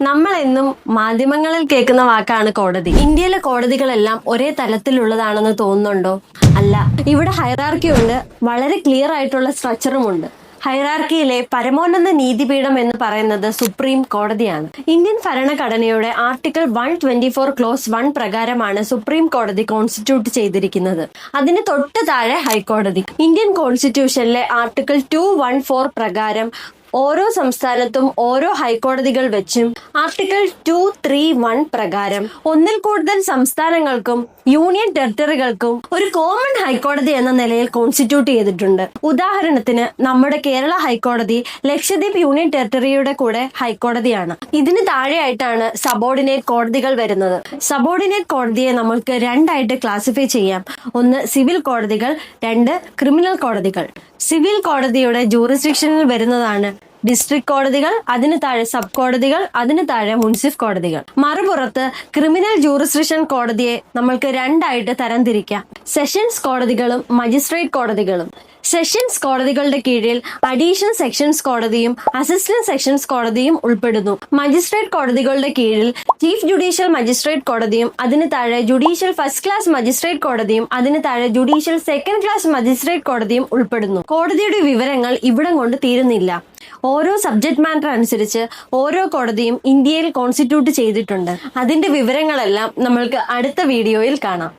നമ്മൾ എന്നും മാധ്യമങ്ങളിൽ കേൾക്കുന്ന വാക്കാണ് കോടതി. ഇന്ത്യയിലെ കോടതികളെല്ലാം ഒരേ തലത്തിലുള്ളതാണെന്ന് തോന്നുന്നുണ്ടോ? അല്ല. ഇവിടെ ഹൈറാർക്കി ഉണ്ട്, വളരെ ക്ലിയർ ആയിട്ടുള്ള സ്ട്രക്ചറും ഉണ്ട്. ഹൈറാർക്കിയിലെ പരമോന്നത നീതിപീഠം എന്ന് പറയുന്നത് സുപ്രീം കോടതിയാണ്. ഇന്ത്യൻ ഭരണഘടനയുടെ ആർട്ടിക്കിൾ 124 ക്ലോസ് 1 പ്രകാരമാണ് സുപ്രീം കോടതി കോൺസ്റ്റിറ്റ്യൂട്ട് ചെയ്തിരിക്കുന്നത്. അതിന് തൊട്ട് താഴെ ഹൈക്കോടതി. ഇന്ത്യൻ കോൺസ്റ്റിറ്റ്യൂഷനിലെ ആർട്ടിക്കിൾ 214 പ്രകാരം ഓരോ സംസ്ഥാനത്തും ഓരോ ഹൈക്കോടതികൾ വെച്ചും ആർട്ടിക്കിൾ 231 പ്രകാരം ഒന്നിൽ കൂടുതൽ സംസ്ഥാനങ്ങൾക്കും യൂണിയൻ ടെറിട്ടറികൾക്കും ഒരു കോമൺ ഹൈക്കോടതി എന്ന നിലയിൽ കോൺസ്റ്റിറ്റ്യൂട്ട് ചെയ്തിട്ടുണ്ട്. ഉദാഹരണത്തിന് നമ്മുടെ കേരള ഹൈക്കോടതി ലക്ഷദ്വീപ് യൂണിയൻ ടെറിട്ടറിയുടെ കൂടെ ഹൈക്കോടതിയാണ്. ഇതിന് താഴെയായിട്ടാണ് സബോർഡിനേറ്റ് കോടതികൾ വരുന്നത്. സബോർഡിനേറ്റ് കോടതിയെ നമ്മൾക്ക് രണ്ടായിട്ട് ക്ലാസിഫൈ ചെയ്യാം. ഒന്ന് സിവിൽ കോടതികൾ, രണ്ട് ക്രിമിനൽ കോടതികൾ. സിവിൽ കോടതിയുടെ ജൂറിസ്ഡിക്ഷനിൽ വരുന്നതാണ് ഡിസ്ട്രിക്ട് കോടതികൾ, അതിന് താഴെ സബ് കോടതികൾ, അതിന് താഴെ മുൻസിഫ് കോടതികൾ. മറുപുറത്ത് ക്രിമിനൽ ജൂറിസ്ഡിക്ഷൻ കോടതിയെ നമ്മൾക്ക് രണ്ടായിട്ട് തരംതിരിക്കാം: സെഷൻസ് കോടതികളും മജിസ്ട്രേറ്റ് കോടതികളും. സെഷൻസ് കോടതികളുടെ കീഴിൽ അഡീഷണൽ സെഷൻസ് കോടതിയും അസിസ്റ്റന്റ് സെഷൻസ് കോടതിയും ഉൾപ്പെടുന്നു. മജിസ്ട്രേറ്റ് കോടതികളുടെ കീഴിൽ ചീഫ് ജുഡീഷ്യൽ മജിസ്ട്രേറ്റ് കോടതിയും അതിന് താഴെ ജുഡീഷ്യൽ ഫസ്റ്റ് ക്ലാസ് മജിസ്ട്രേറ്റ് കോടതിയും അതിന് താഴെ ജുഡീഷ്യൽ സെക്കൻഡ് ക്ലാസ് മജിസ്ട്രേറ്റ് കോടതിയും ഉൾപ്പെടുന്നു. കോടതിയുടെ വിവരങ്ങൾ ഇവിടം കൊണ്ട് തീരുന്നില്ല. ഓരോ സബ്ജക്ട് മാറ്റർ അനുസരിച്ച് ഓരോ കോടതിയും ഇന്ത്യയിൽ കോൺസ്റ്റിറ്റ്യൂട്ട് ചെയ്തിട്ടുണ്ട്. അതിന്റെ വിവരങ്ങളെല്ലാം നമ്മൾക്ക് അടുത്ത വീഡിയോയിൽ കാണാം.